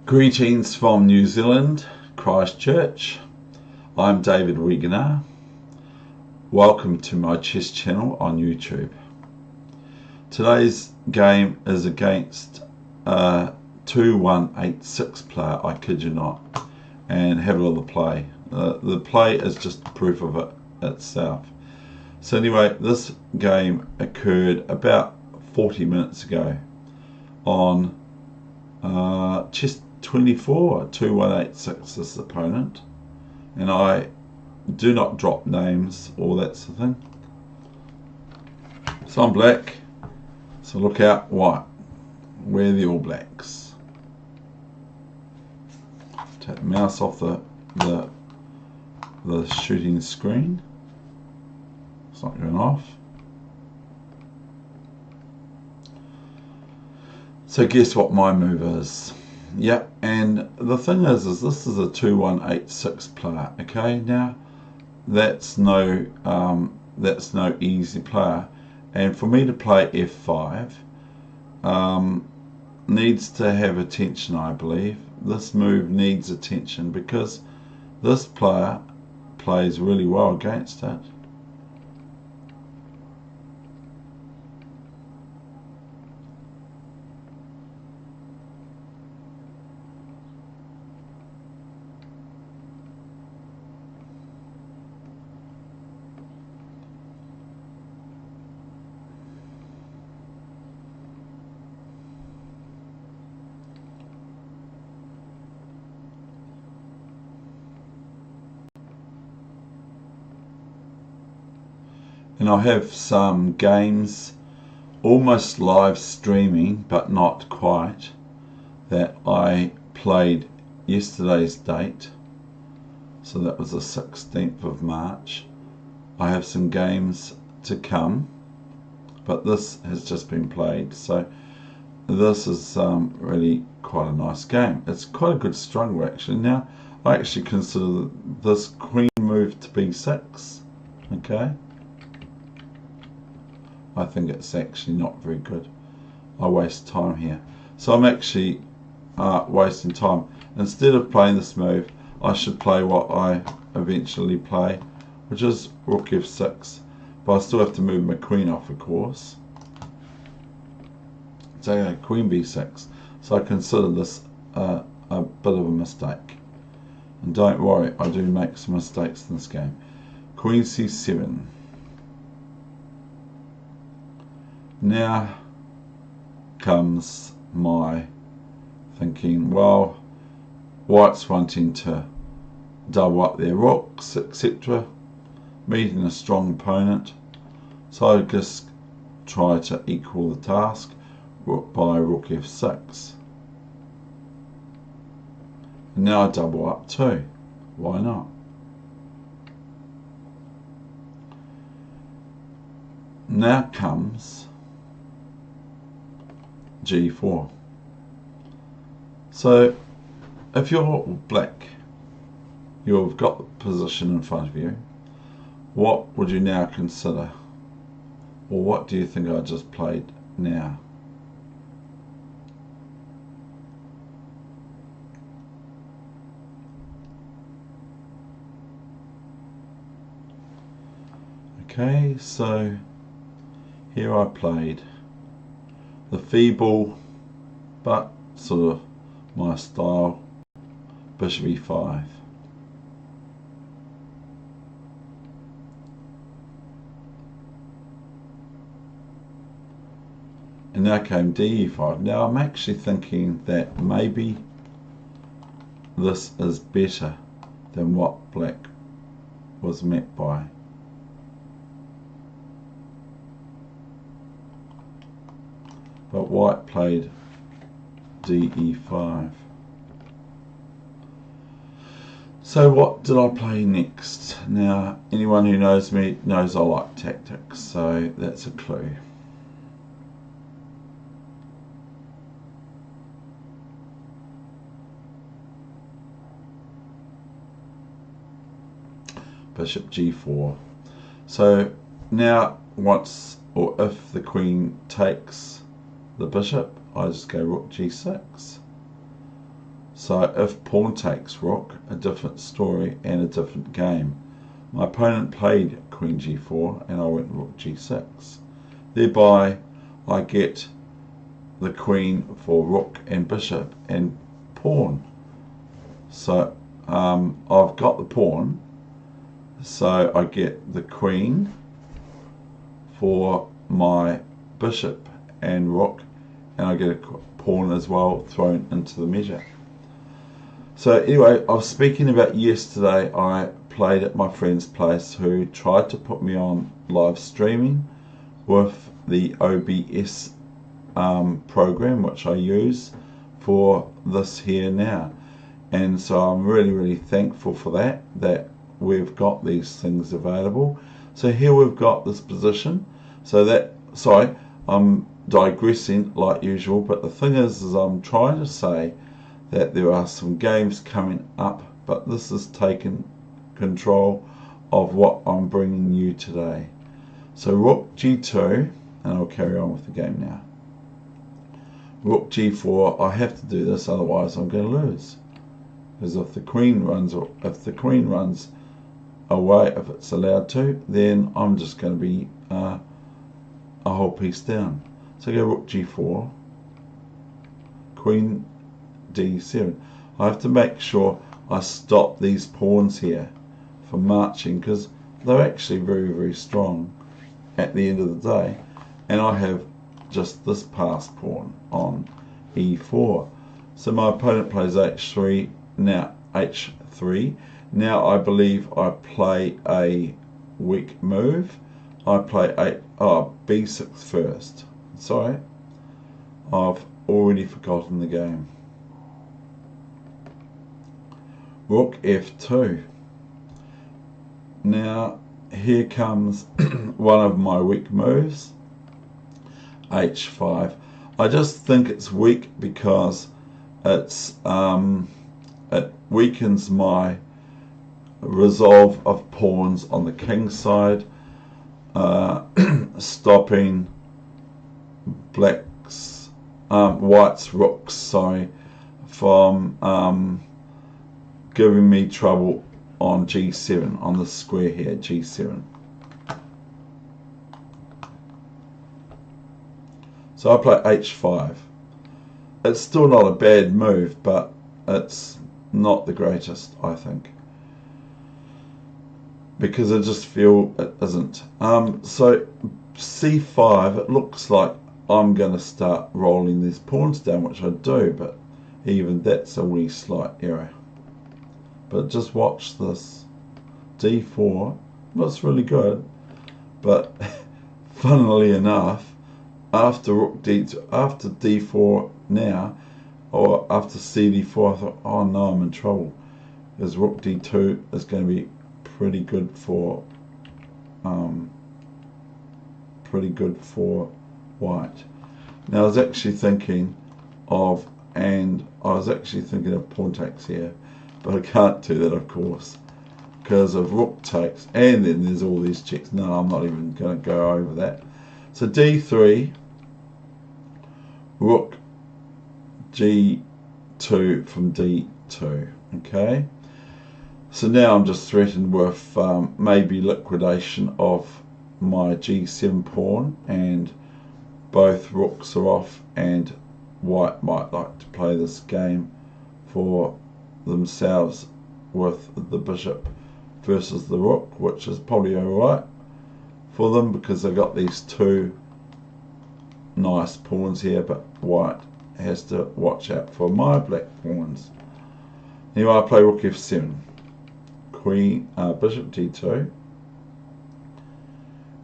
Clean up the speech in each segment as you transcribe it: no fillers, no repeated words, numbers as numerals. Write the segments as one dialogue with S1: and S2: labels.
S1: Greetings from New Zealand, Christchurch. I'm David Wegener. Welcome to my chess channel on YouTube. Today's game is against a 2186 player, I kid you not, and have a little play. The play is just proof of it itself. So anyway, this game occurred about 40 minutes ago on Chess24. 2186 is the opponent, and I do not drop names or that sort of thing. So I'm black, so look out white. We're the All Blacks. Take the mouse off the shooting screen. It's not going off. So guess what my move is? Yep, and the thing is this is a 2186 player. Okay, now that's no easy player, and for me to play f5 needs to have attention. I believe this move needs attention because this player plays really well against it. And I have some games almost live streaming, but not quite, that I played yesterday's date. So that was the 16th of March. I have some games to come, but this has just been played. So this is really quite a nice game. It's quite a good struggle actually. Now I actually consider this queen move to b6. Okay. I think it's actually not very good. I waste time here. So I'm actually wasting time. Instead of playing this move, I should play what I eventually play, which is rook f6. But I still have to move my queen off, of course. So queen b6. So I consider this a bit of a mistake. And don't worry, I do make some mistakes in this game. Queen c7. Now comes my thinking, well, white's wanting to double up their rooks, etc., meeting a strong opponent, so I just try to equal the task by rook f6. And now I double up too. Why not? Now comes g4. So if you're black, you've got the position in front of you, what would you now consider, or what do you think I just played now? Okay, so here I played the feeble but sort of my style bishop e5. And now came d5. Now I'm actually thinking that maybe this is better than what black was met by. But white played de5. So what did I play next? Now anyone who knows me knows I like tactics, so that's a clue. Bishop g4. So now once, or if the queen takes the bishop, I just go rook g6. So if pawn takes rook, a different story and a different game. My opponent played queen g4 and I went rook g6. Thereby I get the queen for rook and bishop and pawn. So I've got the pawn, so I get the queen for my bishop and rook, and I get a pawn as well thrown into the measure. So anyway, I was speaking about yesterday. I played at my friend's place who tried to put me on live streaming with the OBS program, which I use for this here now. And so I'm really thankful for that we've got these things available. So here we've got this position. So that, sorry, I'm digressing like usual, but the thing is I'm trying to say that there are some games coming up, but this has taken control of what I'm bringing you today. So rook g2, and I'll carry on with the game now. Rook g4, I have to do this, otherwise I'm going to lose. Because if the queen runs away, if it's allowed to, then I'm just going to be a whole piece down. So I go rook g4, queen d7. I have to make sure I stop these pawns here from marching, because they're actually very strong at the end of the day, and I have just this passed pawn on e4. So my opponent plays h3, now h3. Now I believe I play a weak move. I play b6 first. Sorry, I've already forgotten the game. Rook f2. Now here comes one of my weak moves, h5. I just think it's weak because it's it weakens my resolve of pawns on the king side, stopping white's rooks, sorry, from giving me trouble on g7, on the square here, g7. So I play h5. It's still not a bad move, but it's not the greatest, I think, because I just feel it isn't. So c5, it looks like I'm going to start rolling these pawns down, which I do, but even that's a wee slight error. But just watch this. d4 looks really good, but funnily enough, after rook d2, after d4 now, or after cd4, I thought, oh no, I'm in trouble, because rook d2 is going to be pretty good for white. Now I was actually thinking of pawn takes here, but I can't do that, of course, because of rook takes, and then there's all these checks. No, I'm not even going to go over that. So d3, rook g2 from d2. Okay, so now I'm just threatened with maybe liquidation of my g7 pawn, and both rooks are off, and white might like to play this game for themselves with the bishop versus the rook, which is probably alright for them because they've got these two nice pawns here, but white has to watch out for my black pawns. Anyway, I play rook f7, queen, bishop d2,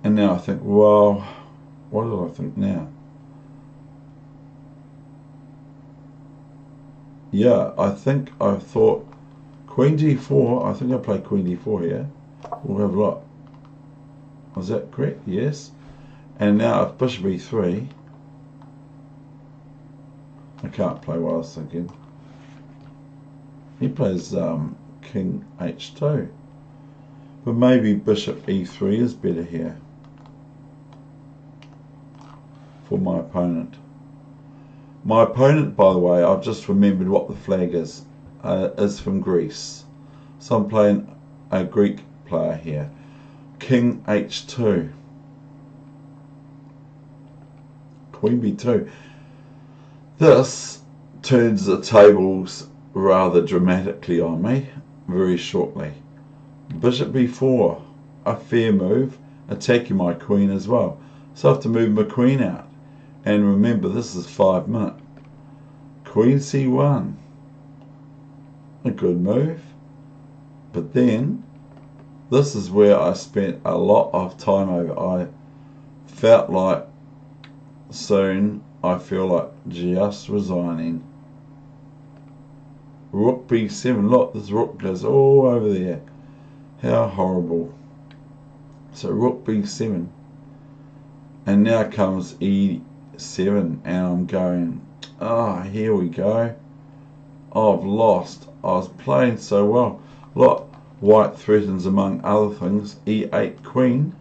S1: and now I think, well, what do I think now? Yeah, I thought queen d4, I think I played queen d4 here. We'll have a look. Was that correct? Yes. And now if bishop e3, I can't play what I was thinking. He plays king h2. But maybe bishop e3 is better here for my opponent. My opponent, by the way, I've just remembered what the flag is. is from Greece. So I'm playing a Greek player here. King h2. Queen b2. This turns the tables rather dramatically on me very shortly. Bishop b4, a fair move, attacking my queen as well. So I have to move my queen out. And remember, this is 5 minute. Queen c1, a good move. But then, this is where I spent a lot of time over. I felt like soon I feel like just resigning. Rook b7. Look, this rook goes all over there. How horrible. So rook b7. And now comes e7. And I'm going, here we go. I've lost. I was playing so well. Look, white threatens, among other things, e8 queen.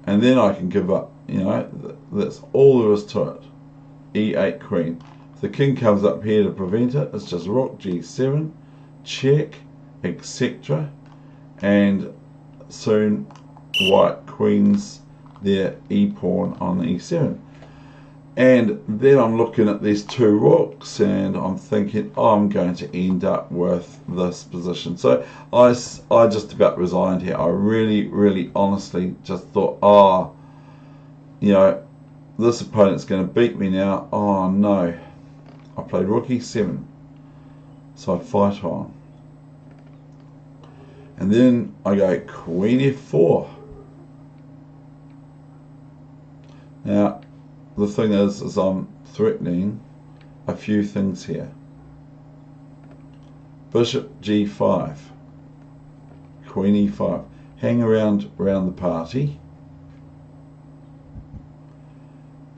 S1: And then I can give up. You know, that's all there is to it. e8 queen. If the king comes up here to prevent it, it's just rook g7, check, etc. And soon white queen's their e-pawn on e7. And then I'm looking at these two rooks and I'm thinking, I'm going to end up with this position. So I just about resigned here. I really honestly just thought, you know, this opponent's going to beat me now. Oh no. I played rook e7. So I fight on. And then I go queen f4. Now, the thing is I'm threatening a few things here. Bishop g5. Queen e5. Hang around the party.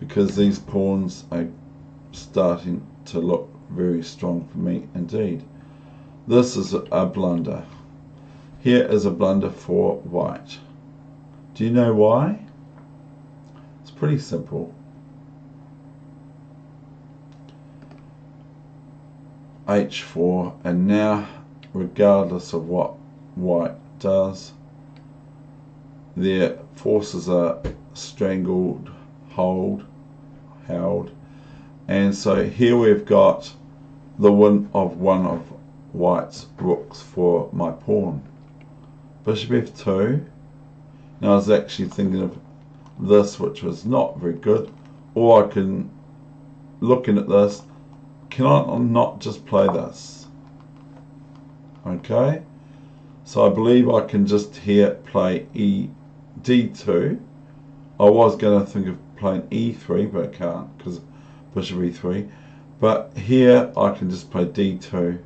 S1: Because these pawns are starting to look very strong for me indeed. This is a blunder. Here is a blunder for white. Do you know why? It's pretty simple. h4, and now regardless of what white does, their forces are strangled, held, and so here we've got the win of one of white's rooks for my pawn. Bishop f2. Now I was actually thinking of this, which was not very good, or I can, looking at this, can I not just play this? Okay, so I believe I can just here play d2. I was going to think of playing e3, but I can't because bishop e3. But here I can just play d2.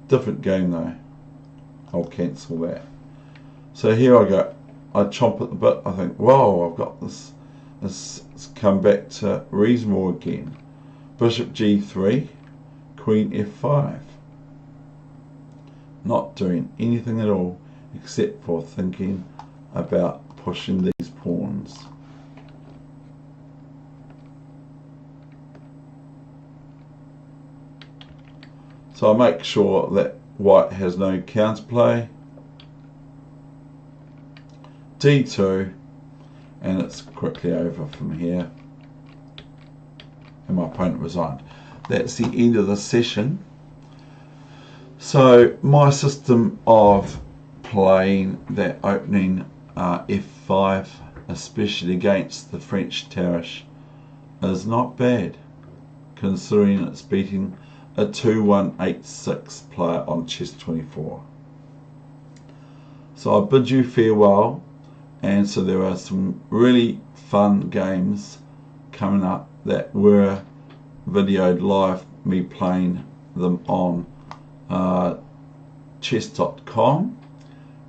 S1: Different game though. I'll cancel that. So here I go. I chomp at the bit. I think, whoa, I've got this. It's come back to reasonable again. Bishop g3, queen f5. Not doing anything at all except for thinking about pushing these pawns. So I make sure that white has no counterplay. d2, and it's quickly over from here. And my opponent resigned. That's the end of the session. So my system of playing that opening f5, especially against the French Tarrasch, is not bad, considering it's beating a 2186 player on Chess24. So I bid you farewell, and so there are some really fun games coming up that were videoed live, me playing them on chess.com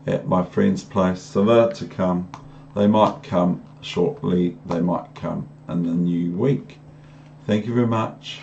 S1: at my friend's place. So they're to come. They might come shortly, they might come in the new week. Thank you very much.